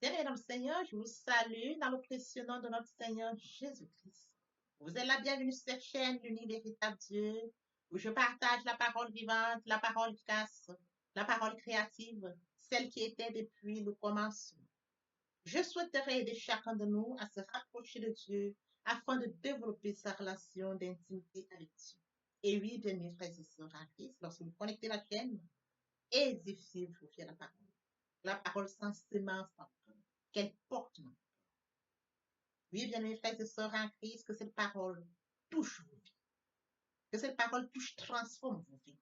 Bien-aimés dans le Seigneur, je vous salue dans le précieux nom de notre Seigneur Jésus-Christ. Vous êtes la bienvenue sur cette chaîne, l'unique véritable Dieu, où je partage la parole vivante, la parole efficace, la parole créative, celle qui était depuis le commencement. Je souhaiterais aider chacun de nous à se rapprocher de Dieu afin de développer sa relation d'intimité avec Dieu. Et oui, bien-aimés frères et sœurs en Christ, lorsque vous connectez la chaîne, édifiez-vous via la parole. La parole sans sémence en cœur, qu'elle porte. Oui, bien-aimés frères et sœurs en Christ, que cette parole touche vos vies, que cette parole touche, transforme vos vies,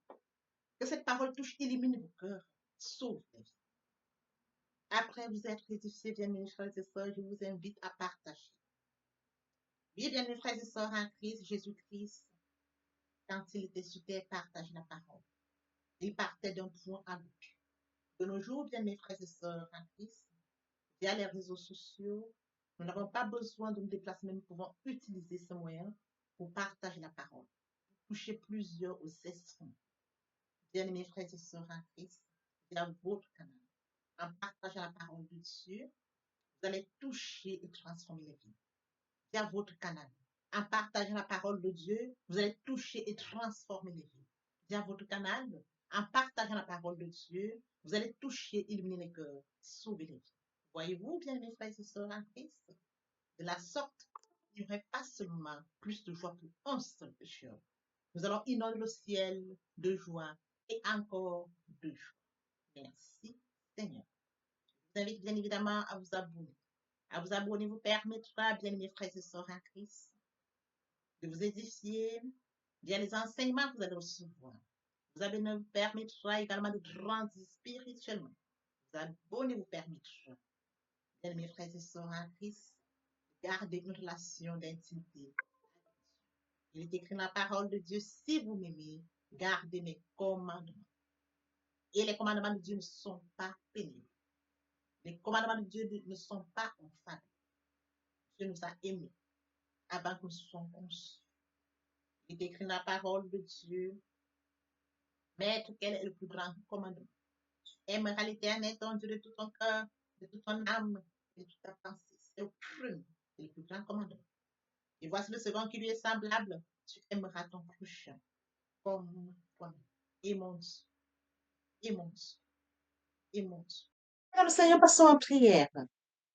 que cette parole touche, élimine vos cœurs, sauve les vies. Après vous être édifiés, bien-aimés frères et sœurs, je vous invite à partager. Oui, bien-aimés frères et sœurs en Christ, Jésus-Christ, quand il était sur terre, partage la parole. Il partait d'un point à l'autre. De nos jours, bien-aimés frères et sœurs en Christ, via les réseaux sociaux, nous n'avons pas besoin de nous déplacer, mais nous pouvons utiliser ce moyen pour partager la parole, pour toucher plusieurs aux esprits. Bien-aimés frères et sœurs en Christ, via votre canal, en partageant la parole de Dieu, vous allez toucher et transformer les vies. Via votre canal, en partageant la parole de Dieu, vous allez toucher et transformer les vies. Via votre canal, en partageant la parole de Dieu, vous allez toucher, illuminer les cœurs, sauver les vies. Voyez-vous, bien-aimés frères et sœurs en Christ, de la sorte, il n'y aurait pas seulement plus de joie pour un seul pécheur. Nous allons inonder le ciel de joie et encore de joie. Merci, Seigneur. Je vous invite bien évidemment à vous abonner. À vous abonner vous permettra, bien aimés frères et sœurs en Christ, de vous édifier via les enseignements que vous allez recevoir. Vous abonner vous permettra également de grandir spirituellement. Vous abonner vous permettra, bien aimés frères et sœurs en Christ, de garder une relation d'intimité. Il est écrit dans la parole de Dieu, si vous m'aimez, gardez mes commandements. Et les commandements de Dieu ne sont pas pénibles. Les commandements de Dieu ne sont pas infâmes. Dieu nous a aimés avant que nous soyons conçus. Il est écrit dans la parole de Dieu, Maître, quel est le plus grand commandement? Tu aimeras l'éternel, ton Dieu, de tout ton cœur, de toute ton âme, de toute ta pensée. C'est le premier, c'est le plus grand commandement. Et voici le second qui lui est semblable. Tu aimeras ton prochain comme toi-même. Et mon Dieu, et mon Dieu, et mon Dieu. Alors, le Seigneur, passons en prière.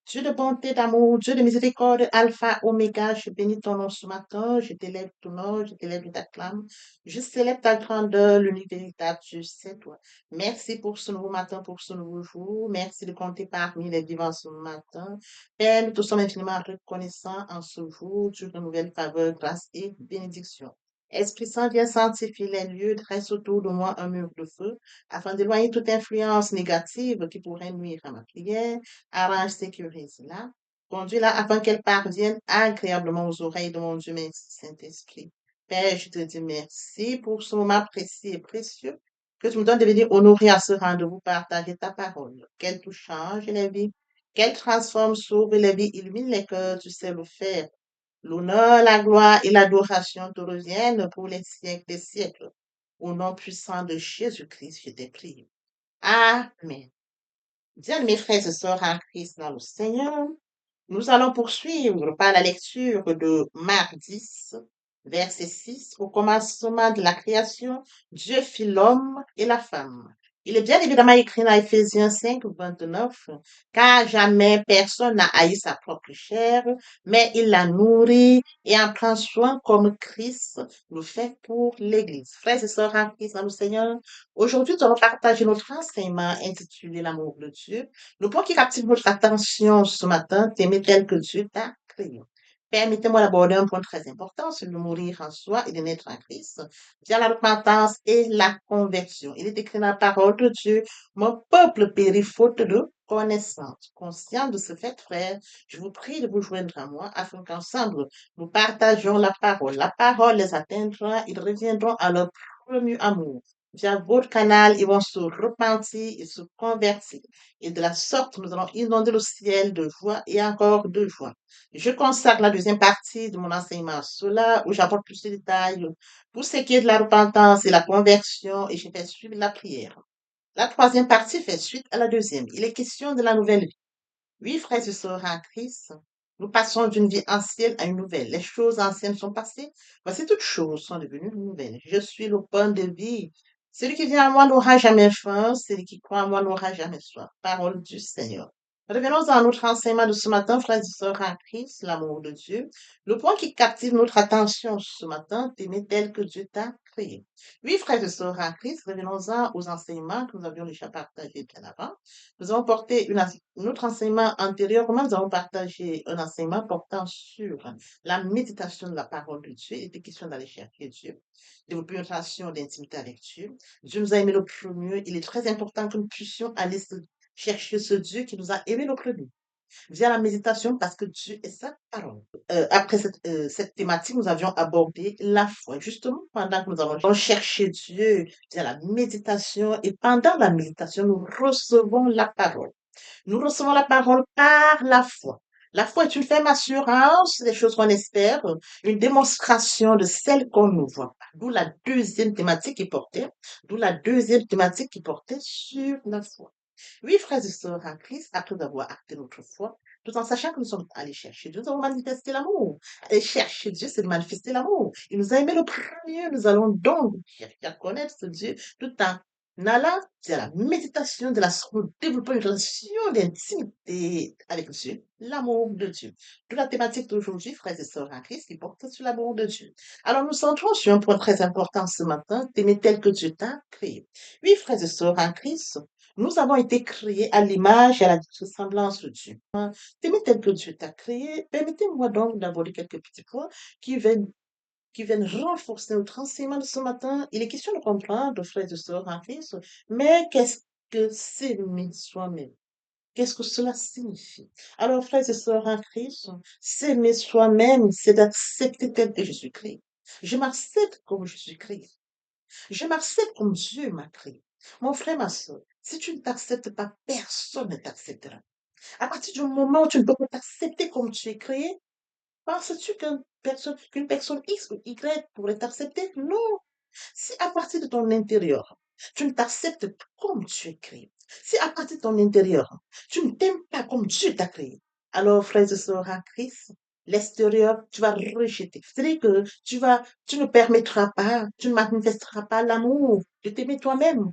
Dieu de bonté, d'amour, Dieu de miséricorde, Alpha, Oméga, je bénis ton nom ce matin, je t'élève ton nom, je t'élève, je t'acclame, je célèbre ta grandeur, l'unique véritable Dieu, c'est toi. Merci pour ce nouveau matin, pour ce nouveau jour, merci de compter parmi les vivants ce matin. Père, nous te sommes infiniment reconnaissants en ce jour, Dieu de nouvelles faveurs, grâce et bénédiction. Esprit Saint, viens sanctifier les lieux, dresse autour de moi un mur de feu, afin d'éloigner toute influence négative qui pourrait nuire à ma prière. Arrange, sécurise-la, conduis-la afin qu'elle parvienne agréablement aux oreilles de mon Dieu, merci Saint-Esprit. Père, je te dis merci pour ce moment précis et précieux que tu me donnes de venir honorer à ce rendez-vous, partager ta parole, qu'elle touche, change les vies, qu'elle transforme, sauve les vies, illumine les cœurs, tu sais le faire. L'honneur, la gloire et l'adoration te reviennent pour les siècles des siècles. Au nom puissant de Jésus-Christ, je t'ai prié. Amen. Bien, mes frères et sœurs en Christ dans le Seigneur, nous allons poursuivre par la lecture de Marc 10, verset 6. Au commencement de la création, Dieu fit l'homme et la femme. Il est bien évidemment écrit dans Éphésiens 5, 29, car jamais personne n'a haï sa propre chair, mais il la nourrit et en prend soin comme Christ le fait pour l'Église. Frères et sœurs en Christ dans le Seigneur, aujourd'hui, nous allons partager notre enseignement intitulé L'amour de Dieu. Le point qui captive votre attention ce matin, t'aimer tel que Dieu t'a créé. Permettez-moi d'aborder un point très important, c'est de mourir en soi et de naître en Christ, via la repentance et la conversion. Il est écrit dans la parole de Dieu, mon peuple périt faute de connaissance. Conscient de ce fait, frère, je vous prie de vous joindre à moi afin qu'ensemble nous partagions la parole. La parole les atteindra, ils reviendront à leur premier amour. Via votre canal, ils vont se repentir et se convertir. Et de la sorte, nous allons inonder le ciel de joie et encore de joie. Je consacre la deuxième partie de mon enseignement à cela, où j'apporte plus de détails pour ce qui est de la repentance et la conversion, et je fais suivre la prière. La troisième partie fait suite à la deuxième. Il est question de la nouvelle vie. Oui, frères et sœurs en Christ, nous passons d'une vie ancienne à une nouvelle. Les choses anciennes sont passées. Voici toutes choses sont devenues nouvelles. Je suis le pain de vie. Celui qui vient à moi n'aura jamais faim. Celui qui croit en moi n'aura jamais soif. Parole du Seigneur. Revenons à notre enseignement de ce matin, frères et sœurs en Christ, l'amour de Dieu. Le point qui captive notre attention ce matin, t'aimer tel que Dieu t'a créé. Oui, frères et sœurs en Christ, revenons-en aux enseignements que nous avions déjà partagés bien avant. Nous avons porté notre enseignement antérieurement, nous avons partagé un enseignement portant sur la méditation de la parole de Dieu. Il était question d'aller chercher Dieu, développer une relation d'intimité avec Dieu. Dieu nous a aimés le premier. Il est très important que nous puissions aller chercher ce Dieu qui nous a aimés le premier via la méditation parce que Dieu est sa parole. Après cette thématique, nous avions abordé la foi. Justement, pendant que nous avons cherché Dieu via la méditation et pendant la méditation, nous recevons la parole. Nous recevons la parole par la foi. La foi est une ferme assurance des choses qu'on espère, une démonstration de celles qu'on ne voit pas. D'où la deuxième thématique qui portait sur la foi. Oui, frères et sœurs en Christ, après avoir acté notre foi, tout en sachant que nous sommes allés chercher Dieu, nous avons manifesté l'amour. Aller chercher Dieu, c'est de manifester l'amour. Il nous a aimé le premier, nous allons donc chercher à connaître ce Dieu tout en allant vers la méditation de la nous développons une relation d'intimité avec Dieu, l'amour de Dieu. Toute la thématique d'aujourd'hui, frères et sœurs en Christ, qui porte sur l'amour de Dieu. Alors, nous centrons sur un point très important ce matin, t'aimer tel que Dieu t'a créé. Oui, frères et sœurs en Christ, nous avons été créés à l'image et à la ressemblance de Dieu. T'aimer tel que Dieu t'a créé, permettez-moi donc d'aborder quelques petits points qui viennent, qui viennent renforcer notre enseignement de ce matin. Il est question de comprendre, frères et sœurs en Christ, mais qu'est-ce que s'aimer soi-même? Qu'est-ce que cela signifie? Alors, frères et sœurs en Christ, s'aimer soi-même, c'est d'accepter tel que je suis créé. Je m'accepte comme je suis créé. Je m'accepte comme Dieu m'a créé. Mon frère, ma soeur, si tu ne t'acceptes pas, personne ne t'acceptera. À partir du moment où tu ne peux pas t'accepter comme tu es créé, penses-tu qu'une personne X ou Y pourrait t'accepter? Non. Si à partir de ton intérieur, tu ne t'acceptes pas comme tu es créé, si à partir de ton intérieur, tu ne t'aimes pas comme Dieu t'a créé, alors, frères et sœurs en Christ, l'extérieur, tu vas rejeter. C'est-à-dire que tu ne permettras pas, tu ne manifesteras pas l'amour de t'aimer toi-même.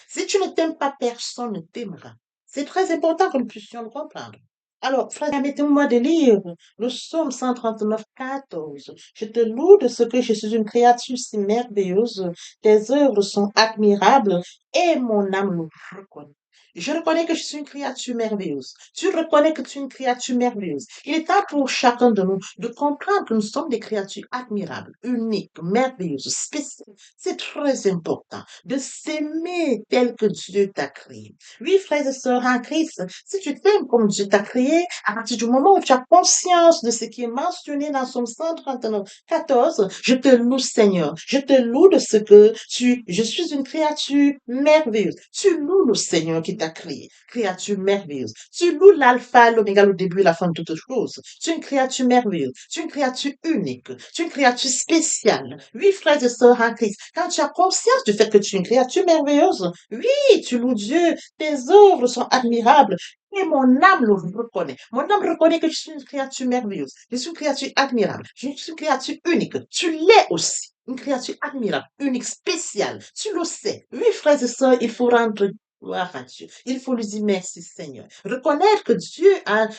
Si tu ne t'aimes pas, personne ne t'aimera. C'est très important que nous puissions le comprendre. Alors, frère, permettez-moi de lire le psaume 139, 14. Je te loue de ce que je suis une créature si merveilleuse. Tes œuvres sont admirables et mon âme le reconnaît. Je reconnais que je suis une créature merveilleuse. Tu reconnais que tu es une créature merveilleuse. Il est temps pour chacun de nous de comprendre que nous sommes des créatures admirables, uniques, merveilleuses, spéciales. C'est très important de s'aimer tel que Dieu t'a créé. Oui, frères et sœurs en Christ, si tu t'aimes comme Dieu t'a créé, à partir du moment où tu as conscience de ce qui est mentionné dans Somme 139, 14, je te loue, Seigneur. Je te loue de ce que je suis une créature merveilleuse. Tu loues le Seigneur qui t'a créé, créature merveilleuse. Tu loues l'alpha, l'oméga, le début et la fin de toutes choses. Tu es une créature merveilleuse. Tu es une créature unique. Tu es une créature spéciale. Oui, frères et sœurs en Christ, quand tu as conscience du fait que tu es une créature merveilleuse, oui, tu loues Dieu. Tes œuvres sont admirables. Et mon âme le reconnaît. Mon âme reconnaît que je suis une créature merveilleuse. Je suis une créature admirable. Je suis une créature unique. Tu l'es aussi. Une créature admirable, unique, spéciale. Tu le sais. Oui, frères et sœurs, il faut rendre gloire à Dieu. Il faut lui dire merci, Seigneur. Reconnaître que Dieu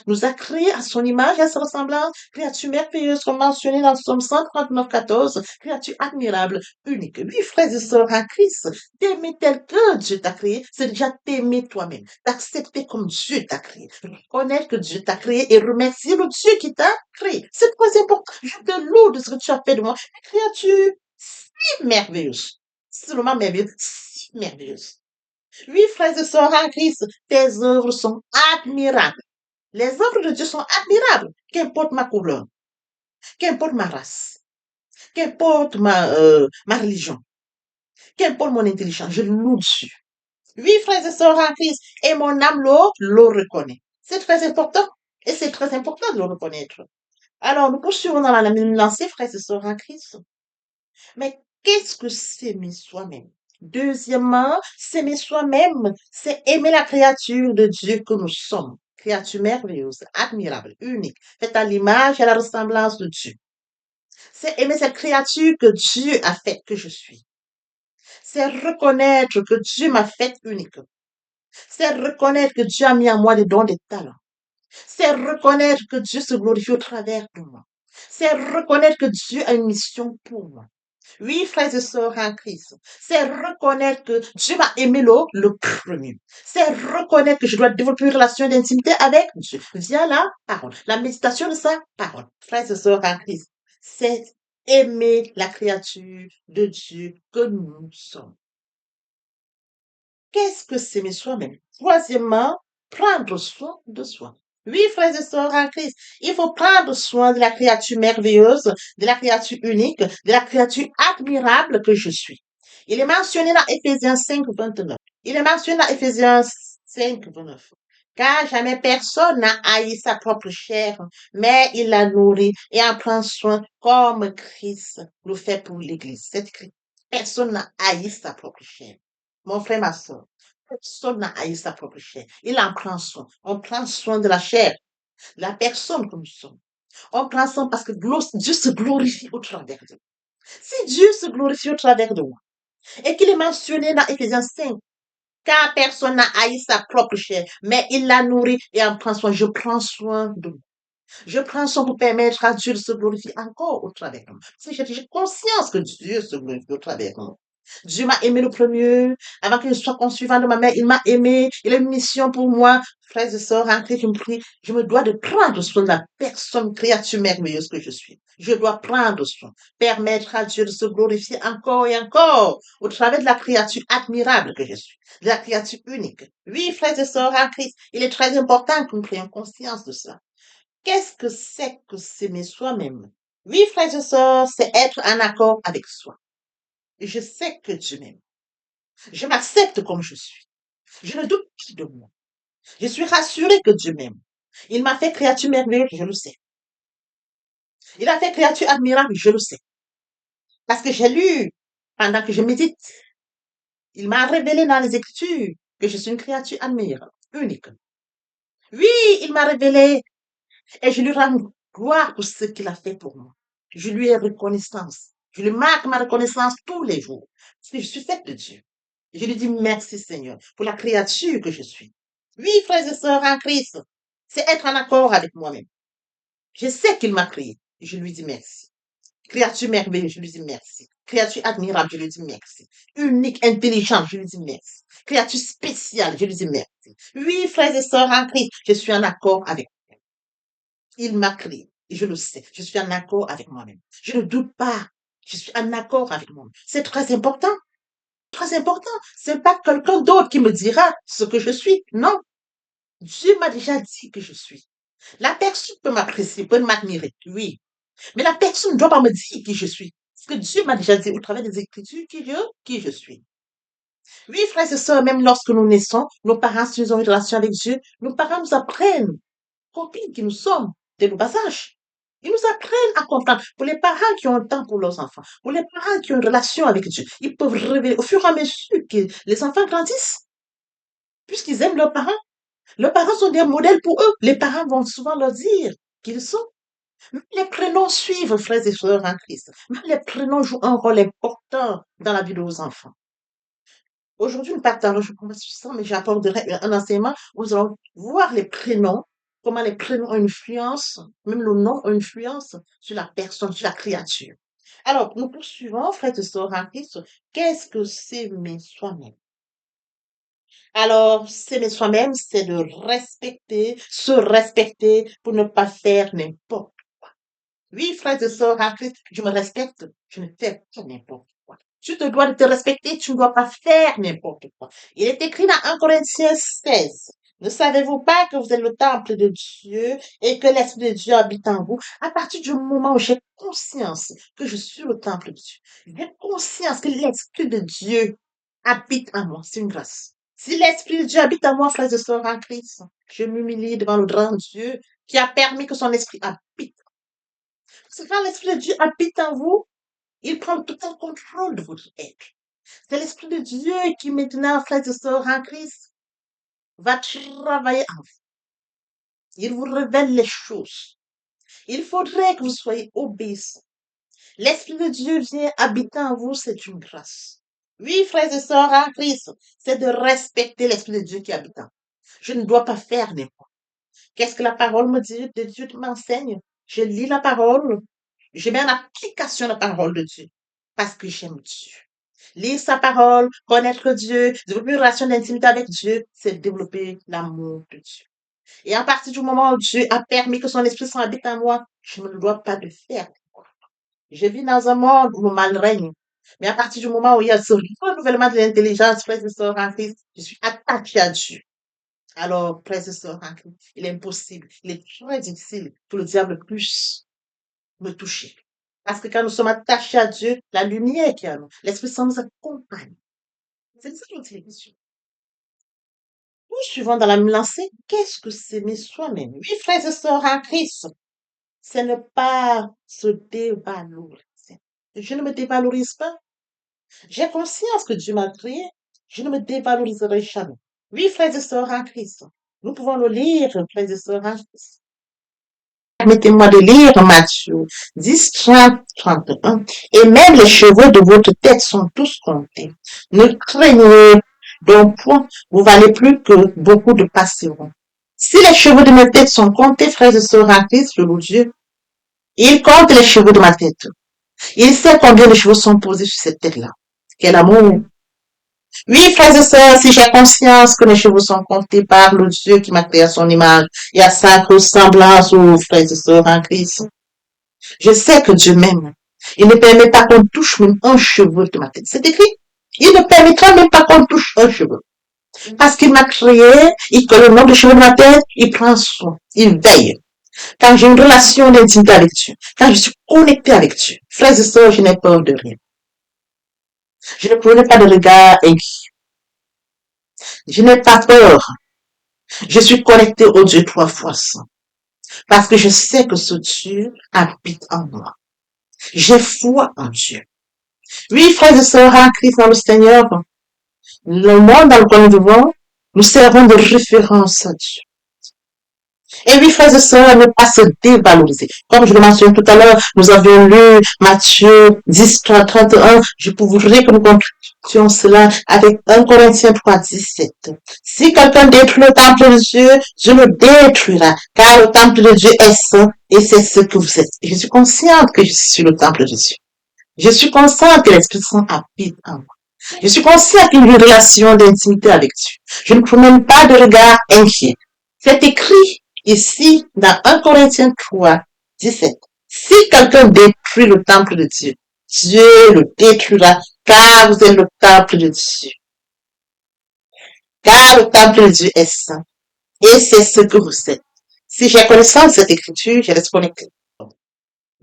nous a créés à son image, à sa ressemblance. Créature merveilleuse, comme mentionné dans le Psaume 139, 14. Créature admirable, unique. Oui, frères et sœurs en Christ, t'aimer tel que Dieu t'a créé, c'est déjà t'aimer toi-même, t'accepter comme Dieu t'a créé, reconnaître que Dieu t'a créé et remercier le Dieu qui t'a créé. C'est très important. Je te loue de ce que tu as fait de moi. Une créature si merveilleuse, seulement merveilleuse, si merveilleuse. Oui, frères et sœurs en Christ, tes œuvres sont admirables. Les œuvres de Dieu sont admirables. Qu'importe ma couleur, qu'importe ma race, qu'importe ma religion, qu'importe mon intelligence, je loue Dieu. Oui, frères et sœurs en Christ, et mon âme le reconnaît. C'est très important, et c'est très important de le reconnaître. Alors, nous poursuivons dans la même lancée, frères et sœurs en Christ. Mais qu'est-ce que s'aimer soi-même? Deuxièmement, s'aimer soi-même, c'est aimer la créature de Dieu que nous sommes. créature merveilleuse, admirable, unique, faite à l'image et à la ressemblance de Dieu. C'est aimer cette créature que Dieu a faite que je suis. C'est reconnaître que Dieu m'a faite unique. C'est reconnaître que Dieu a mis en moi des dons, des talents. C'est reconnaître que Dieu se glorifie au travers de moi. C'est reconnaître que Dieu a une mission pour moi. Oui, frères et sœurs en Christ, c'est reconnaître que Dieu m'a aimé le premier. C'est reconnaître que je dois développer une relation d'intimité avec Dieu via la parole, la méditation de sa parole. Frères et sœurs en Christ, c'est aimer la créature de Dieu que nous sommes. Qu'est-ce que s'aimer soi-même? Troisièmement, prendre soin de soi. Oui, frères et sœurs en Christ, il faut prendre soin de la créature merveilleuse, de la créature unique, de la créature admirable que je suis. Il est mentionné dans Éphésiens 5, 29. Il est mentionné dans Éphésiens 5, 29. Car jamais personne n'a haï sa propre chair, mais il la nourrit et en prend soin comme Christ le fait pour l'Église. C'est écrit. Personne n'a haï sa propre chair. Mon frère, ma soeur, personne n'a haï sa propre chair. Il en prend soin. On prend soin de la chair, de la personne que nous sommes. On prend soin parce que Dieu se glorifie au travers de nous. Si Dieu se glorifie au travers de moi, et qu'il est mentionné dans Éphésiens 5, car personne n'a haï sa propre chair, mais il la nourrit et en prend soin. Je prends soin de moi. Je prends soin pour permettre à Dieu de se glorifier encore au travers de moi. Si j'ai conscience que Dieu se glorifie au travers de moi. Dieu m'a aimé le premier. Avant que je sois conçu de ma mère, il m'a aimé. Il a une mission pour moi. Frères et sœurs, en Christ, je me prie. Je me dois de prendre soin de la personne, créature merveilleuse que je suis. Je dois prendre soin. Permettre à Dieu de se glorifier encore et encore au travers de la créature admirable que je suis. De la créature unique. Oui, frères et sœurs, en Christ, il est très important que nous prenions conscience de cela. Qu'est-ce que s'aimer soi-même? Oui, frères et sœurs, c'est être en accord avec soi. Je sais que Dieu m'aime. Je m'accepte comme je suis. Je ne doute plus de moi. Je suis rassurée que Dieu m'aime. Il m'a fait créature merveilleuse, je le sais. Il a fait créature admirable, je le sais. Parce que j'ai lu, pendant que je médite, il m'a révélé dans les Écritures que je suis une créature admirable, unique. Oui, il m'a révélé et je lui rends gloire pour ce qu'il a fait pour moi. Je lui ai reconnaissance. Je lui marque ma reconnaissance tous les jours. Parce que je suis faite de Dieu. Je lui dis merci Seigneur pour la créature que je suis. Oui, frères et sœurs en Christ, c'est être en accord avec moi-même. Je sais qu'il m'a créé. Je lui dis merci. Créature merveilleuse, je lui dis merci. Créature admirable, je lui dis merci. Unique, intelligente, je lui dis merci. Créature spéciale, je lui dis merci. Oui, frères et sœurs en Christ, je suis en accord avec moi. Il m'a créé. Et je le sais. Je suis en accord avec moi-même. Je ne doute pas. Je suis en accord avec moi-même. C'est très important. Très important. C'est pas quelqu'un d'autre qui me dira ce que je suis. Non. Dieu m'a déjà dit que je suis. La personne peut m'apprécier, peut m'admirer. Oui. Mais la personne ne doit pas me dire qui je suis. Parce que Dieu m'a déjà dit au travers des Écritures qui je suis. Oui, frères et sœurs, même lorsque nous naissons, nos parents, si nous avons une relation avec Dieu, nos parents nous apprennent combien qui nous sommes dès le bas âge. Ils nous apprennent à comprendre. Pour les parents qui ont un temps pour leurs enfants, pour les parents qui ont une relation avec Dieu, ils peuvent révéler au fur et à mesure que les enfants grandissent, puisqu'ils aiment leurs parents. Leurs parents sont des modèles pour eux. Les parents vont souvent leur dire qu'ils sont. Même les prénoms suivent, frères et sœurs en Christ. Même les prénoms jouent un rôle important dans la vie de vos enfants. Aujourd'hui, nous partageons, je pense, ça, mais j'apporterai un enseignement où nous allons voir les prénoms, comment les prénoms ont une influence, même le nom a une influence sur la personne, sur la créature. Alors, nous poursuivons, frères et sœurs en Christ, qu'est-ce que s'aimer soi-même? Alors, s'aimer soi-même, c'est de respecter, se respecter pour ne pas faire n'importe. Oui, frères et sœurs en Christ, je me respecte, je ne fais pas n'importe quoi. Tu te dois de te respecter, tu ne dois pas faire n'importe quoi. Il est écrit dans 1 Corinthiens 16. Ne savez-vous pas que vous êtes le temple de Dieu et que l'Esprit de Dieu habite en vous? À partir du moment où j'ai conscience que je suis le temple de Dieu, j'ai conscience que l'Esprit de Dieu habite en moi, c'est une grâce. Si l'Esprit de Dieu habite en moi, frères et sœurs en Christ, je m'humilie devant le grand Dieu qui a permis que son Esprit habite. C'est quand l'Esprit de Dieu habite en vous, il prend tout le contrôle de votre être. C'est l'Esprit de Dieu qui maintenant, frères et sœurs en Christ, va travailler en vous. Il vous révèle les choses. Il faudrait que vous soyez obéissants. L'Esprit de Dieu vient habiter en vous, c'est une grâce. Oui, frères et sœurs en Christ, c'est de respecter l'Esprit de Dieu qui habite en vous. Je ne dois pas faire n'importe. Qu'est-ce que la parole me dit de Dieu m'enseigne? Je lis la parole, je mets en application la parole de Dieu parce que j'aime Dieu. Lire sa parole, connaître Dieu, développer une relation d'intimité avec Dieu, c'est développer l'amour de Dieu. Et à partir du moment où Dieu a permis que son Esprit s'habite en moi, je ne dois pas le faire. Je vis dans un monde où le mal règne. Mais à partir du moment où il y a ce renouvellement de l'intelligence, frères et sœurs en Christ, je suis attaché à Dieu. Alors, frères et sœurs en Christ, il est impossible, il est très difficile que le diable puisse me toucher. Parce que quand nous sommes attachés à Dieu, la lumière qui est en nous, l'Esprit Saint nous accompagne. C'est ça notre télévision. Nous suivons dans la même lancée, qu'est-ce que s'aimer soi-même? Oui, frères et sœurs en Christ, c'est ne pas se dévaloriser. Je ne me dévalorise pas. J'ai conscience que Dieu m'a créé. Je ne me dévaloriserai jamais. Oui, frères et sœurs en Christ, nous pouvons le lire, frères et sœurs en Christ. Permettez-moi de lire Matthieu 10, 30, 31. Et même les cheveux de votre tête sont tous comptés. Ne craignez donc point, vous valez plus que beaucoup de passeront. Si les cheveux de ma tête sont comptés, frères et sœurs en Christ, je vous jure, il compte les cheveux de ma tête. Il sait combien de cheveux sont posés sur cette tête-là. Quel amour! Oui, frères et sœurs, si j'ai conscience que mes cheveux sont comptés par le Dieu qui m'a créé à son image et à sa ressemblance aux frères et sœurs en Christ, je sais que Dieu m'aime. Il ne permet pas qu'on touche même un cheveu de ma tête. C'est écrit. Il ne permettra même pas qu'on touche un cheveu. Parce qu'il m'a créé, il colle le nombre de cheveux de ma tête, il prend soin, il veille. Quand j'ai une relation d'intimité avec Dieu, quand je suis connecté avec Dieu, frères et sœurs, je n'ai peur de rien. Je ne prenais pas de regard inquiet. Je n'ai pas peur. Je suis connecté au Dieu trois fois saint. Parce que je sais que ce Dieu habite en moi. J'ai foi en Dieu. Oui, frères et sœurs en Christ dans le Seigneur, le monde dans lequel nous vivons, nous servons de référence à Dieu. Et oui, frères et sœurs, ne pas se dévaloriser. Comme je le mentionnais tout à l'heure, nous avions lu Matthieu 10, 31. Je voudrais que nous conclusions cela avec 1 Corinthiens 3, 17. Si quelqu'un détruit le temple de Dieu, Dieu le détruira, car le temple de Dieu est saint et c'est ce que vous êtes. Et je suis consciente que je suis le temple de Dieu. Je suis consciente que l'Esprit Saint habite en moi. Je suis consciente qu'il y a une relation d'intimité avec Dieu. Je ne promène pas de regard inquiet. C'est écrit ici dans 1 Corinthiens 3, 17. Si quelqu'un détruit le temple de Dieu, Dieu le détruira, car vous êtes le temple de Dieu. Car le temple de Dieu est saint. Et c'est ce que vous êtes. Si j'ai connaissance de cette écriture, je reste connecté.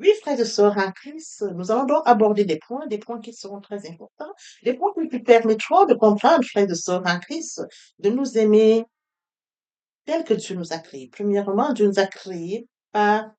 Oui, frères et sœurs en Christ, nous allons donc aborder des points qui seront très importants, des points qui nous permettront de comprendre, frères et sœurs en Christ, de nous aimer tel que Dieu nous a créés. Premièrement, Dieu nous a créés par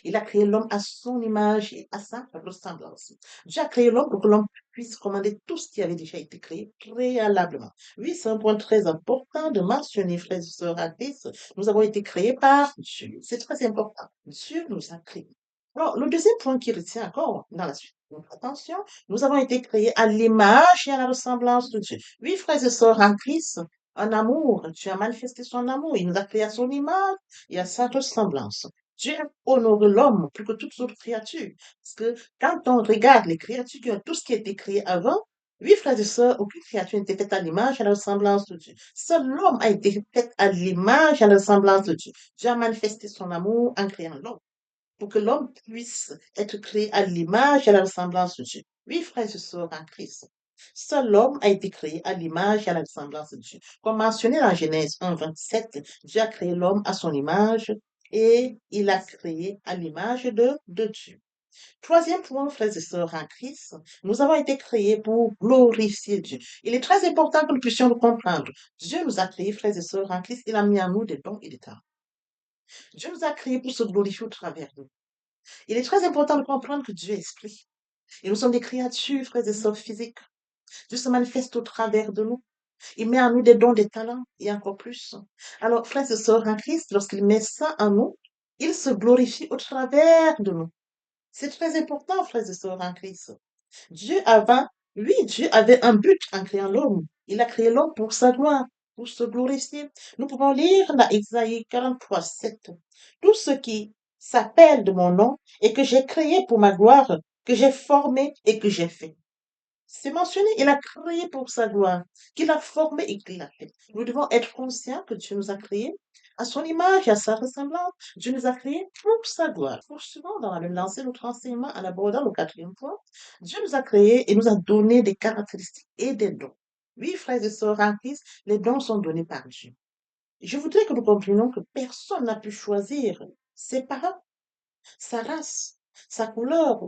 il a créé l'homme à son image et à sa ressemblance. Dieu a créé l'homme pour que l'homme puisse commander tout ce qui avait déjà été créé préalablement. Oui, c'est un point très important de mentionner, frères et sœurs en Christ. Nous avons été créés par Dieu. C'est très important. Dieu nous a créés. Alors, le deuxième point qui retient encore dans la suite, notre attention, nous avons été créés à l'image et à la ressemblance de Dieu. Oui, frères et sœurs en Christ, un amour, Dieu a manifesté son amour, il nous a créés à son image et à sa ressemblance. Dieu honore l'homme plus que toutes autres créatures. Parce que quand on regarde les créatures qui ont tout ce qui a été créé avant, oui, frères et sœurs, aucune créature n'était faite à l'image et à la ressemblance de Dieu. Seul l'homme a été fait à l'image et à la ressemblance de Dieu. Dieu a manifesté son amour en créant l'homme pour que l'homme puisse être créé à l'image et à la ressemblance de Dieu. Oui, frères et sœurs en Christ. Seul l'homme a été créé à l'image et à la ressemblance de Dieu. Comme mentionné dans Genèse 1, 27, Dieu a créé l'homme à son image et il a créé à l'image de Dieu. Troisième point, frères et sœurs en Christ, nous avons été créés pour glorifier Dieu. Il est très important que nous puissions le comprendre. Dieu nous a créés, frères et sœurs en Christ, il a mis en nous des dons et des talents. Dieu nous a créés pour se glorifier au travers de nous. Il est très important de comprendre que Dieu est esprit. Et nous sommes des créatures, frères et sœurs physiques. Dieu se manifeste au travers de nous. Il met en nous des dons, des talents et encore plus. Alors, frères et sœurs en Christ, lorsqu'il met ça en nous, il se glorifie au travers de nous. C'est très important, frères et sœurs en Christ. Dieu avant, oui, Dieu avait un but en créant l'homme. Il a créé l'homme pour sa gloire, pour se glorifier. Nous pouvons lire dans Isaïe 43, 7. Tout ce qui s'appelle de mon nom et que j'ai créé pour ma gloire, que j'ai formé et que j'ai fait. C'est mentionné, il a créé pour sa gloire, qu'il a formé et qu'il a fait. Nous devons être conscients que Dieu nous a créés à son image et à sa ressemblance. Dieu nous a créés pour sa gloire. Poursuivant dans la même lancée notre enseignement en abordant le quatrième point, Dieu nous a créés et nous a donné des caractéristiques et des dons. Oui, frères et sœurs en Christ, les dons sont donnés par Dieu. Je voudrais que nous comprenions que personne n'a pu choisir ses parents, sa race, sa couleur,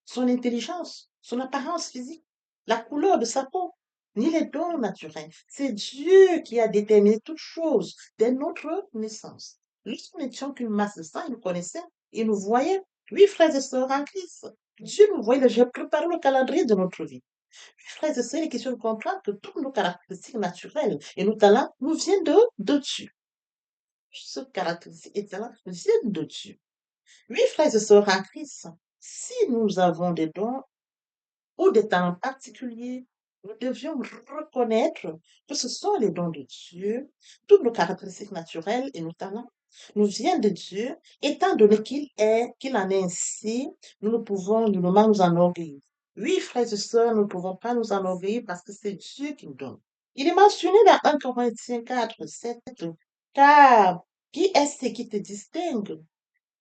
son intelligence, son apparence physique, la couleur de sa peau, ni les dons naturels. C'est Dieu qui a déterminé toutes choses dès notre naissance. Lorsqu'on n'étions qu'une masse de sang, il nous connaissait, il nous voyait. Oui, frères et sœurs en Christ, Dieu nous voyait, j'ai préparé le calendrier de notre vie. Oui, frères et sœurs, il est question de comprendre que toutes nos caractéristiques naturelles et nos talents nous viennent de Dieu. Ce caractéristique et talents viennent de Dieu. Oui, frères et sœurs en Christ, si nous avons des dons ou des talents particuliers, nous devions reconnaître que ce sont les dons de Dieu, toutes nos caractéristiques naturelles et nos talents nous viennent de Dieu, étant donné qu'il en est ainsi, nous ne pouvons nullement nous enorgueillir. Oui, frères et sœurs, nous ne pouvons pas nous enorgueillir parce que c'est Dieu qui nous donne. Il est mentionné dans 1 Corinthiens 4, 7, car qui est-ce qui te distingue?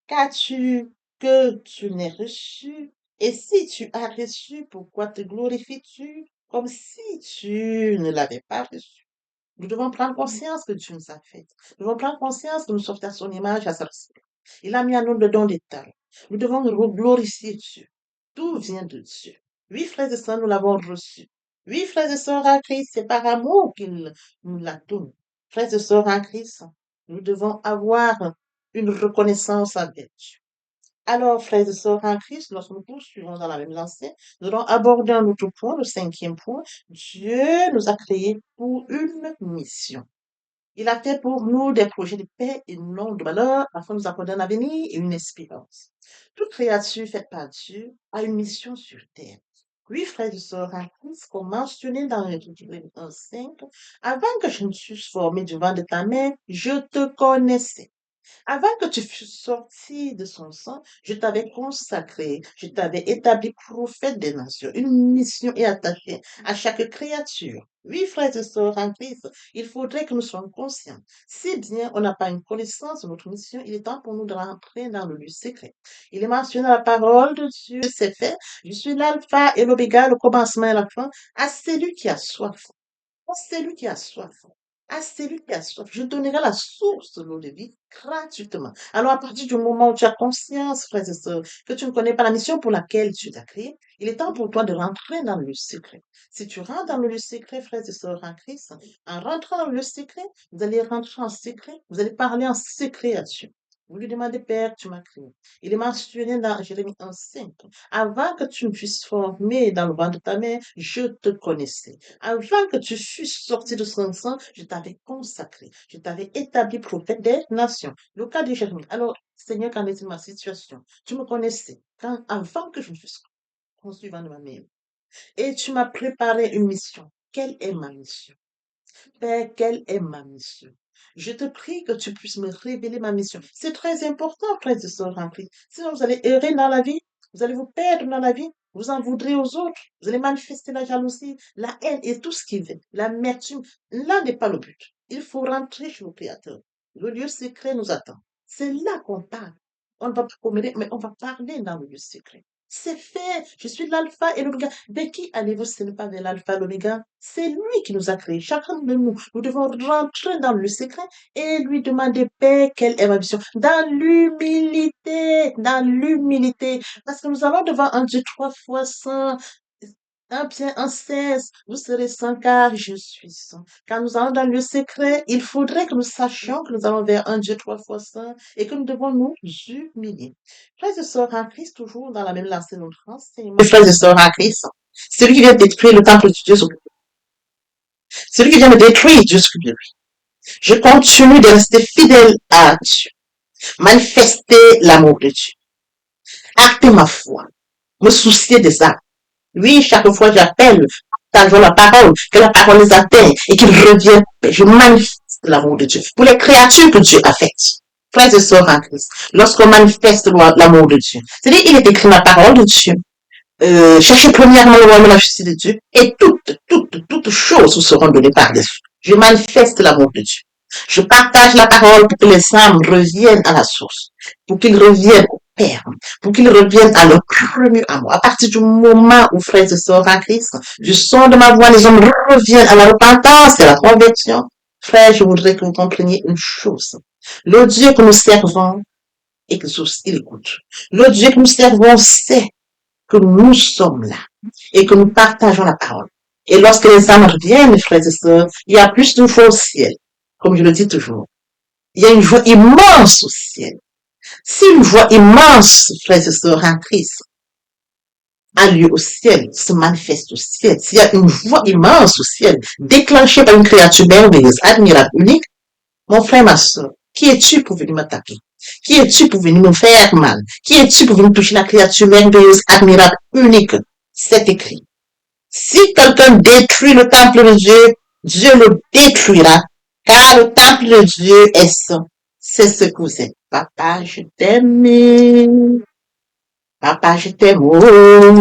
Qu'as-tu que tu n'aies reçu? Et si tu as reçu, pourquoi te glorifies-tu comme si tu ne l'avais pas reçu? Nous devons prendre conscience que Dieu nous a fait. Nous devons prendre conscience que nous sommes à son image, à sa ressemblance. Il a mis à nous le don des talents. Nous devons glorifier Dieu. Tout vient de Dieu. Oui, frères et sœurs, nous l'avons reçu. Oui, frères et sœurs en Christ, c'est par amour qu'il nous l'a donné. Frères et sœurs en Christ, nous devons avoir une reconnaissance avec Dieu. Alors, frères et sœurs en Christ, lorsque nous poursuivons dans la même lancée, nous allons aborder un autre point, le cinquième point. Dieu nous a créés pour une mission. Il a fait pour nous des projets de paix et non de malheur, afin de nous accorder un avenir et une espérance. Toute créature faite par Dieu a une mission sur terre. Oui, frères et sœurs en Christ, comme mentionné dans l'Épître 1:5, avant que je ne fusse formé du vent de ta mère, je te connaissais. Avant que tu fusses sorti de son sang, je t'avais consacré, je t'avais établi prophète des nations. Une mission est attachée à chaque créature. Oui, frères et sœurs en Christ, il faudrait que nous soyons conscients. Si bien on n'a pas une connaissance de notre mission, il est temps pour nous de rentrer dans le lieu secret. Il est mentionné la parole de Dieu, c'est fait. Je suis l'alpha et l'oméga, le commencement et la fin, à celui qui a soif. À celui qui a soif, à celui qui a soif, je donnerai la source de l'eau de vie gratuitement. Alors, à partir du moment où tu as conscience, frères et sœurs, que tu ne connais pas la mission pour laquelle tu t'as créé, il est temps pour toi de rentrer dans le lieu secret. Si tu rentres dans le lieu secret, frères et sœurs en Christ, en rentrant dans le lieu secret, vous allez rentrer en secret, vous allez parler en secret à Dieu. Vous lui demandez, Père, tu m'as créé. Il est mentionné dans Jérémie 1:5. Avant que tu ne puisses former dans le ventre de ta mère, je te connaissais. Avant que tu fusses sorti de son sang, je t'avais consacré. Je t'avais établi prophète des nations. Le cas de Jérémie. Alors, Seigneur, qu'en est-il de ma situation? Tu me connaissais avant que je ne fusse conçu dans ma mère. Et tu m'as préparé une mission. Quelle est ma mission? Père, quelle est ma mission? Je te prie que tu puisses me révéler ma mission. C'est très important, frères et sœurs en Christ. Sinon, vous allez errer dans la vie, vous allez vous perdre dans la vie, vous en voudrez aux autres, vous allez manifester la jalousie, la haine et tout ce qui vient, l'amertume. Là n'est pas le but. Il faut rentrer chez le Créateur. Le lieu secret nous attend. C'est là qu'on parle. On ne va pas commérer, mais on va parler dans le lieu secret. C'est fait. Je suis l'alpha et l'oméga. Vers qui allez-vous si ce n'est pas vers l'alpha et l'oméga? C'est lui qui nous a créés. Chacun de nous, nous devons rentrer dans le secret et lui demander, Père, quelle est ma mission? Dans l'humilité, dans l'humilité. Parce que nous allons devant un Dieu 3 fois saint. Un Pierre 1:16, vous serez saints car je suis saint. Quand nous allons dans le secret, il faudrait que nous sachions que nous allons vers un Dieu 3 fois saint et que nous devons nous humilier. Frères et sœurs en Christ, toujours dans la même lancée de notre enseignement. Frères et sœurs en Christ, celui qui vient détruire le temple de Dieu, Celui qui vient me détruire, Dieu s'occupe de lui. Je continue de rester fidèle à Dieu, manifester l'amour de Dieu, acter ma foi, me soucier des âmes. Oui, chaque fois j'appelle, partageons la parole, que la parole les atteigne et qu'ils reviennent. Je manifeste l'amour de Dieu pour les créatures que Dieu a faites. Frères et sœurs en Christ, lorsqu'on manifeste l'amour de Dieu, c'est-à-dire il est écrit la parole de Dieu. Cherchez premièrement le royaume et la justice de Dieu et toutes choses vous seront données par-dessus. Je manifeste l'amour de Dieu. Je partage la parole pour que les âmes reviennent à la source, pour qu'ils reviennent au Père, pour qu'ils reviennent à leur premier amour. À partir du moment où, frères et sœurs en Christ, du son de ma voix, les hommes reviennent à la repentance et à la conversion. Frère, je voudrais que vous compreniez une chose. Le Dieu que nous servons exauce, il écoute. Le Dieu que nous servons sait que nous sommes là et que nous partageons la parole. Et lorsque les âmes reviennent, frères et sœurs, il y a plus de joie au ciel, comme je le dis toujours. Il y a une joie immense au ciel. Si une joie immense, frères et sœurs, en Christ, a lieu au ciel, se manifeste au ciel, s'il y a une joie immense au ciel, déclenchée par une créature merveilleuse, admirable, unique, mon frère, ma soeur, qui es-tu pour venir m'attaquer? Qui es-tu pour venir me faire mal? Qui es-tu pour venir toucher la créature merveilleuse, admirable, unique? C'est écrit. Si quelqu'un détruit le temple de Dieu, Dieu le détruira, car le temple de Dieu est saint. C'est ce que vous êtes. Papa, je t'aime. Papa, je t'aime. Oh,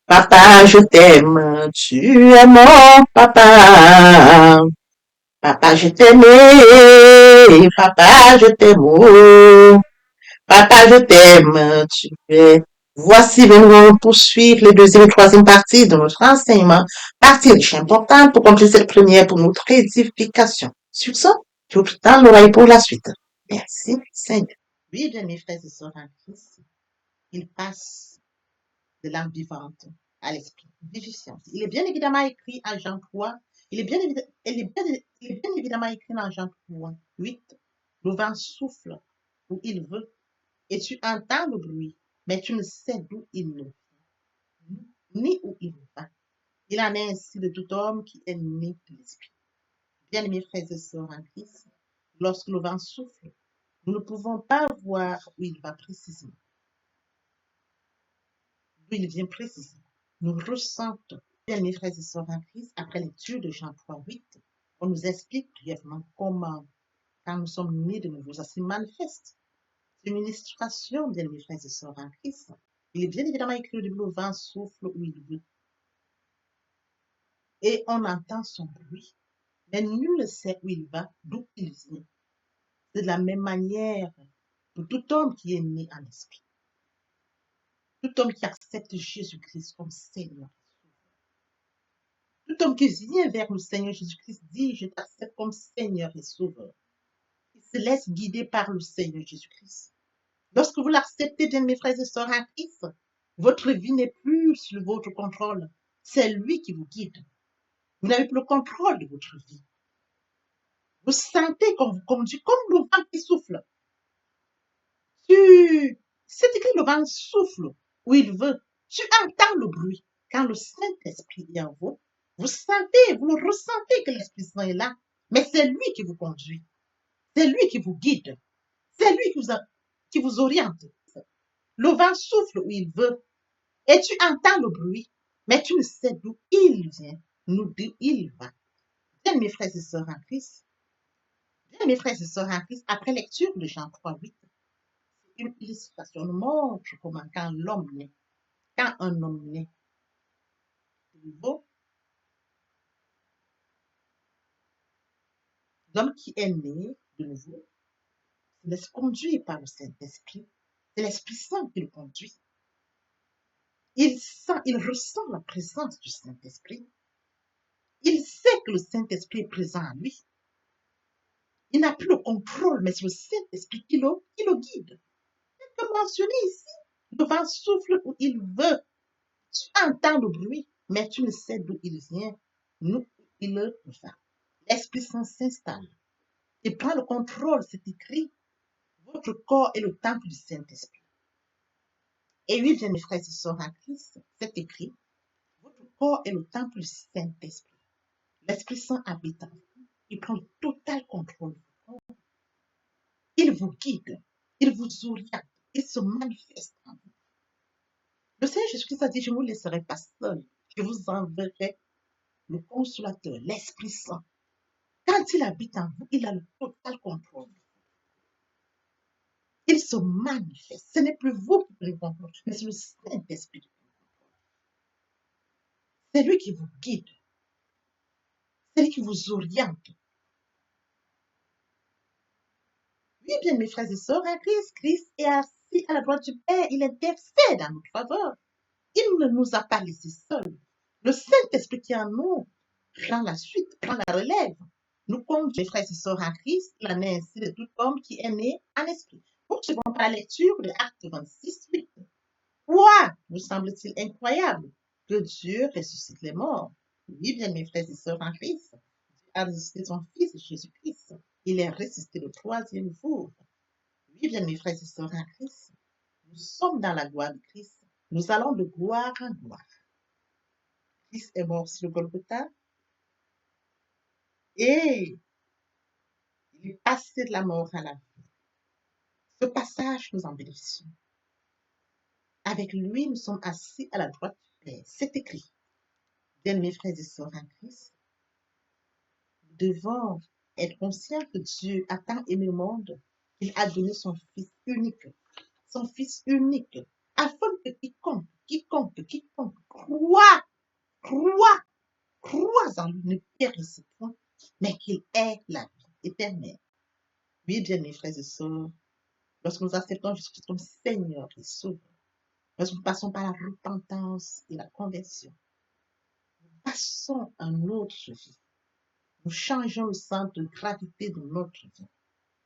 papa, je t'aime. Tu es mon papa. Papa, je t'aime. Papa, je t'aime. Oh, papa, je t'aime. Tu es. Voici, nous allons poursuivre les deuxième et troisième parties de notre enseignement. Partie riche importante pour conclure cette première pour notre édification. Sur ce, je vous tends l'oreille pour la suite. Merci, Seigneur. Oui, bien mes frères et sœurs en Christ, il passe de l'âme vivante à l'esprit vivifiant. Il est bien évidemment écrit à Jean 3, il est bien évidemment écrit dans Jean 3, 8, le vent souffle où il veut et tu entends le bruit, mais tu ne sais d'où il ne vient, ni où il va. Il en est ainsi de tout homme qui est né de l'esprit. Bien mes frères et sœurs en Christ, lorsque le vent souffle, nous ne pouvons pas voir où il va précisément, d'où il vient précisément. Nous ressentons, bien mes frères et sœurs en Christ, après lecture de Jean 3, 8, on nous explique brièvement comment, quand nous sommes nés de nouveau, ça se manifeste. C'est une illustration, bien mes frères et sœurs en Christ. Il est bien évidemment écrit au début, le vent souffle où il veut. Et on entend son bruit. Mais nul ne sait où il va, d'où il vient. C'est de la même manière pour tout homme qui est né en esprit. Tout homme qui accepte Jésus-Christ comme Seigneur. Tout homme qui vient vers le Seigneur Jésus-Christ dit, je t'accepte comme Seigneur et Sauveur. Il se laisse guider par le Seigneur Jésus-Christ. Lorsque vous l'acceptez, bien mes frères et sœurs en Christ, votre vie n'est plus sous votre contrôle. C'est lui qui vous guide. Vous n'avez plus le contrôle de votre vie. Vous sentez qu'on vous conduit comme le vent qui souffle. C'est écrit le vent souffle où il veut. Tu entends le bruit. Quand le Saint-Esprit est en vous, vous sentez, vous le ressentez que l'Esprit Saint est là. Mais c'est lui qui vous conduit. C'est lui qui vous guide. C'est lui qui vous oriente. Le vent souffle où il veut. Et tu entends le bruit. Mais tu ne sais d'où il vient, d'où il va. Bien, mes frères et sœurs en Christ, bien, mes frères et sœurs en Christ, après lecture de Jean 3, 8, une illustration nous montre comment quand l'homme naît, quand un homme naît de nouveau, l'homme qui est né de nouveau se laisse conduire par le Saint-Esprit. C'est l'Esprit Saint qui le conduit. Il ressent la présence du Saint-Esprit. Il sait que le Saint-Esprit est présent en lui. Il n'a plus le contrôle, mais c'est le Saint-Esprit qui le guide. Comme mentionné ici, le vent souffle où il veut. Tu entends le bruit, mais tu ne sais d'où il vient, d'où il va. L'Esprit Saint s'installe. Il prend le contrôle, c'est écrit. Votre corps est le temple du Saint-Esprit. Et oui, bien mes frères et sœurs en Christ, c'est écrit. Votre corps est le temple du Saint-Esprit. L'Esprit Saint habite en vous. Il prend le total contrôle. Il vous guide. Il vous oriente. Il se manifeste en vous. Le Seigneur Jésus-Christ a dit, je ne vous laisserai pas seul. Je vous enverrai le consolateur, l'Esprit Saint. Quand il habite en vous, il a le total contrôle. Il se manifeste. Ce n'est plus vous qui prenez le contrôle, mais c'est le Saint-Esprit. C'est lui qui vous guide. C'est lui qui vous oriente. Oui, bien, mes frères et sœurs, en Christ est assis à la droite du Père. Il intercède en notre faveur. Il ne nous a pas laissés seuls. Le Saint-Esprit qui est en nous prend la suite, prend la relève. Nous conduisons, mes frères et sœurs en Christ, il en est ainsi de tout homme qui est né en esprit. Poursuivons par la lecture de Acte 26, 8. Quoi vous semble-t-il incroyable que Dieu ressuscite les morts? Oui, bien, mes frères et sœurs en Christ, Dieu a ressuscité son Fils Jésus-Christ. Il est ressuscité le troisième jour. Oui, bien, mes frères et sœurs en Christ, nous sommes dans la gloire de Christ. Nous allons de gloire en gloire. Christ est mort sur le Golgotha et il est passé de la mort à la vie. Ce passage, nous en bénéficions. Avec lui, nous sommes assis à la droite du Père. C'est écrit. Bien, mes frères et sœurs en Christ, nous devons être conscients que Dieu a tant aimé le monde qu'il a donné son Fils unique, afin que quiconque croit en lui ne périsse point, mais qu'il ait la vie éternelle. Oui, bien, mes frères et sœurs, lorsque nous acceptons Jésus-Christ comme Seigneur et Sauveur, lorsque nous passons par la repentance et la conversion, nous passons à une autre vie. Nous changeons le centre de gravité de notre vie.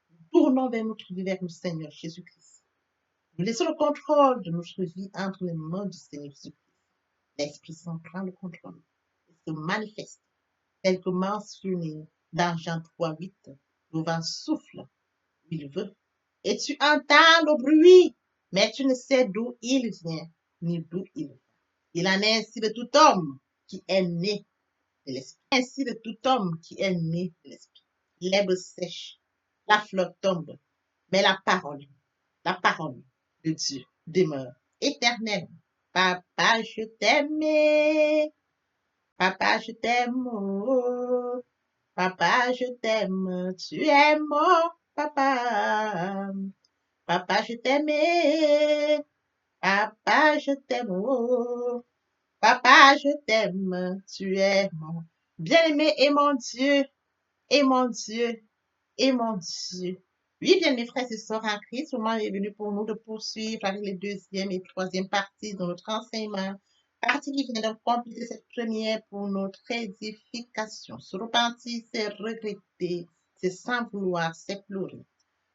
Nous tournons vers notre vie, vers le Seigneur Jésus-Christ. Nous laissons le contrôle de notre vie entre les mains du Seigneur Jésus-Christ. L'Esprit Saint prend le contrôle et se manifeste, tel que mentionné dans Jean 3, 8. Le vent souffle où il veut, et tu entends le bruit, mais tu ne sais d'où il vient, ni d'où il va. Il en est ainsi de tout homme qui est né de l'Esprit. Ainsi de tout homme qui est né de l'Esprit. L'herbe sèche, la fleur tombe, mais la parole de Dieu demeure éternellement. Papa, je t'aime. Papa, je t'aime. Oh. Papa, je t'aime. Tu es mon papa. Papa, je t'aime. Papa, je t'aime. Oh. Papa, je t'aime. Tu es mon bien-aimé et mon Dieu. Et mon Dieu. Et mon Dieu. Oui, bien, mes frères et sœurs en Christ, le moment est venu pour nous de poursuivre avec les deuxième et troisième parties de notre enseignement. Partie qui vient de compléter cette première pour notre édification. Se repentir, c'est regretter, c'est sans vouloir, c'est pleurer.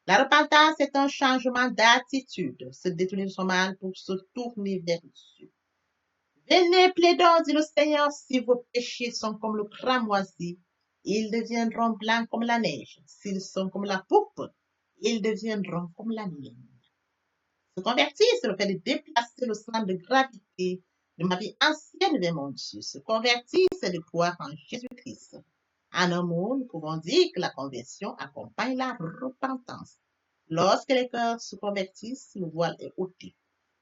La repentance est un changement d'attitude, se détourner de son mal pour se tourner vers Dieu. Venez, plaidons, dit le Seigneur, si vos péchés sont comme le cramoisi, ils deviendront blancs comme la neige. S'ils sont comme la pourpre, ils deviendront comme la laine. Se convertir, c'est le fait de déplacer le centre de gravité de ma vie ancienne vers mon Dieu. Se convertir, c'est de croire en Jésus-Christ. En un mot, nous pouvons dire que la conversion accompagne la repentance. Lorsque les cœurs se convertissent, le voile est ôté.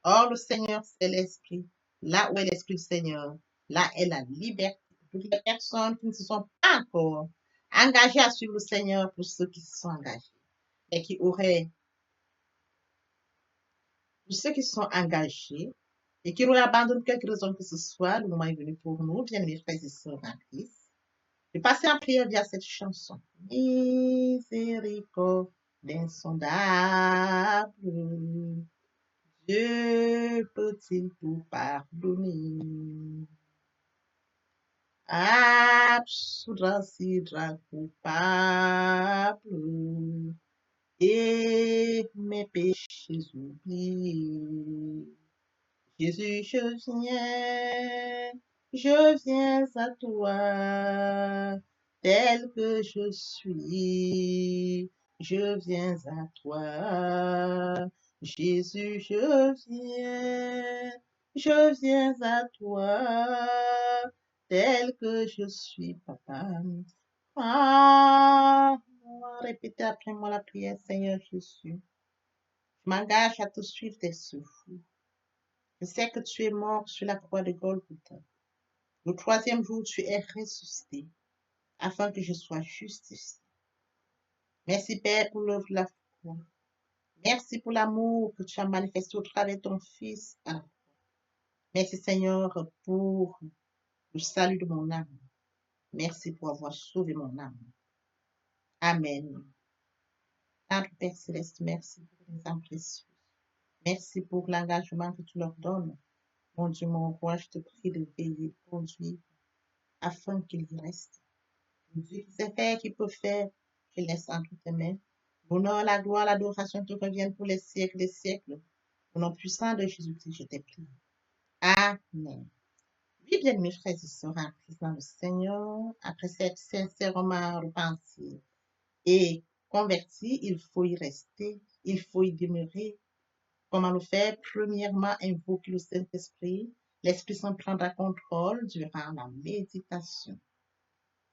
Or, le Seigneur, c'est l'Esprit. Là où est l'Esprit du Seigneur, là est la liberté. Toutes les personnes qui ne se sont pas encore engagées à suivre le Seigneur, pour ceux qui se sont engagés, et qui auraient, pour ceux qui se sont engagés, et qui auraient abandonné quelque raison que ce soit, le moment est venu pour nous, bien mes frères et sœurs en Christ, de passer en prière via cette chanson. Miséricorde insondable, Dieu peut-il tout pardonner? Absoudre si coupable et mes péchés oubliés. Jésus, je viens à toi, tel que je suis, je viens à toi. Jésus, je viens à toi, tel que je suis, papa. Ah, répétez après moi la prière, Seigneur Jésus. Je m'engage à te suivre tes souffles. Je sais que tu es mort sur la croix de Golgotha. Le troisième jour, tu es ressuscité afin que je sois justifié. Merci, Père, pour l'œuvre de la foi. Merci pour l'amour que tu as manifesté au travers de ton Fils. Merci, Seigneur, pour le salut de mon âme. Merci pour avoir sauvé mon âme. Amen. Notre Père Céleste, merci pour les âmes précieuses. Merci pour l'engagement que tu leur donnes. Mon Dieu, mon roi, je te prie de veiller, de conduire, afin qu'ils y restent. Dieu qui sait faire, qui peut faire, je laisse entre tes mains. L'honneur, la gloire, l'adoration te reviennent pour les siècles des siècles. Au nom puissant de Jésus-Christ, je t'ai prie. Amen. Oui, bien, mes frères et sœurs, en Christ dans le Seigneur, après cette sincèrement repentie et converti, il faut y rester, il faut y demeurer. Comment le faire? Premièrement, invoquer le Saint-Esprit. L'Esprit Saint prendra contrôle durant la méditation.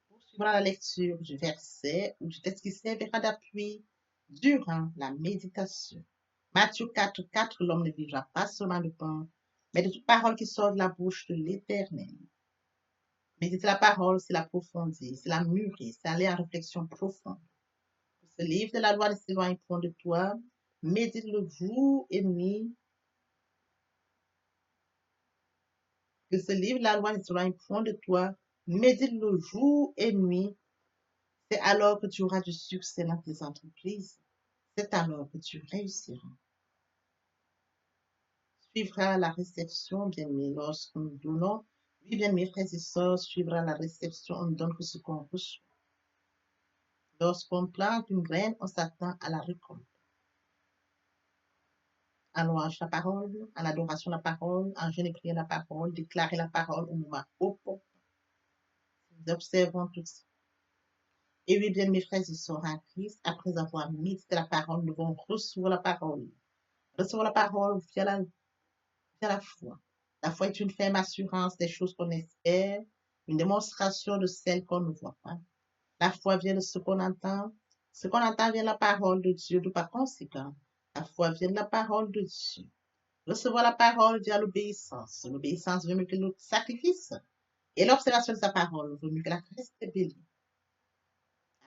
Poursuivra la lecture du verset ou du texte qui servira d'appui durant la méditation. Matthieu 4, 4, l'homme ne vivra pas seulement de pain, mais de toute parole qui sort de la bouche de l'Éternel. Méditer la parole, c'est l'approfondir, c'est la mûrir, c'est aller en réflexion profonde. Que ce livre de la loi ne s'éloigne point de toi. Médite-le jour et nuit. Que ce livre de la loi ne s'éloigne point de toi. Médite-le jour et nuit. C'est alors que tu auras du succès dans tes entreprises. C'est alors que tu réussiras. Suivra la réception, bien-aimés, lorsque nous donnons. Oui, bien, mes frères et sœurs, suivra la réception, on ne donne que ce qu'on reçoit. Lorsqu'on plante une graine, on s'attend à la récolte. En louange la parole, en adoration la parole, en jeûne et prière la parole, déclarer la parole au moment opportun. Nous observons tout ça. Et oui, bien, mes frères et sœurs en Christ, après avoir médité la parole, nous devons recevoir la parole. Recevoir la parole via la foi. La foi est une ferme assurance des choses qu'on espère, une démonstration de celles qu'on ne voit pas. La foi vient de ce qu'on entend. Ce qu'on entend vient de la parole de Dieu, de par conséquent. La foi vient de la parole de Dieu. Recevoir la parole via l'obéissance. L'obéissance veut mieux que le sacrifice. Et l'observation de sa parole veut mieux que la rébellion.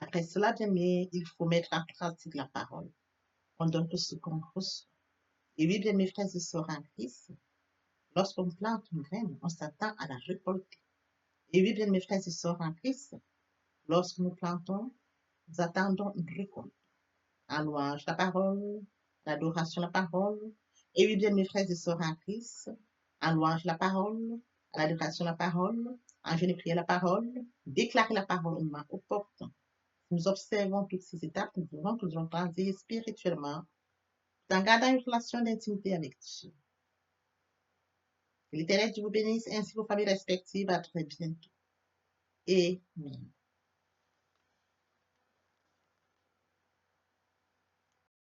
Après cela, bien aimé, il faut mettre en pratique la parole. On donne tout ce qu'on reçoit. Et oui, bien mes frères et sœurs en Christ, lorsqu'on plante une graine, on s'attend à la récolter. Et oui, bien mes frères et sœurs en Christ, lorsque nous plantons, nous attendons une récolte. En louange la parole, l'adoration la parole. Et oui, bien mes frères et sœurs en Christ, en louange la parole, à l'adoration la parole, en jeûne et prière la parole, déclarer la parole au moment opportun. Nous observons toutes ces étapes, nous verrons que nous allons grandir spirituellement en gardant une relation d'intimité avec Dieu. Que l'Éternel Dieu vous bénisse ainsi que vos familles respectives. À très bientôt. Amen.